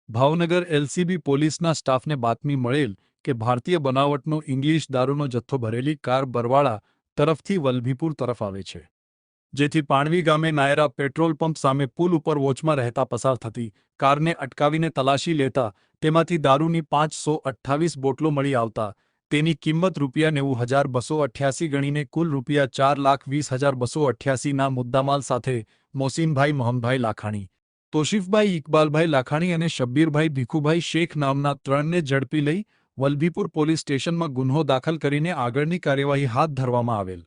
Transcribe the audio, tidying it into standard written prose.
Bhavnagar LCB પોલીસના સ્ટાફને બાતમી મળેલ કે ભારતીય બનાવટનો ઇંગ્લિશ દારૂનો જથ્થો ભરેલી કાર બરવાળા તરફથી વલભીપુર તરફ આવે છે, જેથી પાણવી ગામે નાયરા પેટ્રોલ પંપ સામે પુલ ઉપર વોચમાં રહેતા પસાર થતી કારને અટકાવીને તલાશી લેતા તેમાંથી દારૂની 528 બોટલો મળી આવતા તેની કિંમત ₹90,288 ગણીને કુલ ₹4,20,288ના મુદ્દામાલ સાથે મોસીનભાઈ મોહનભાઈ લાખાણી, તોશીફભાઈ ઇકબાલભાઈ લાખાણી અને શબ્બીરભાઈ ભીખુભાઈ શેખ નામના 3ને ઝડપી લઈ વલભીપુર પોલીસ સ્ટેશનમાં ગુન્હો દાખલ કરીને આગળની કાર્યવાહી હાથ ધરવામાં આવેલ।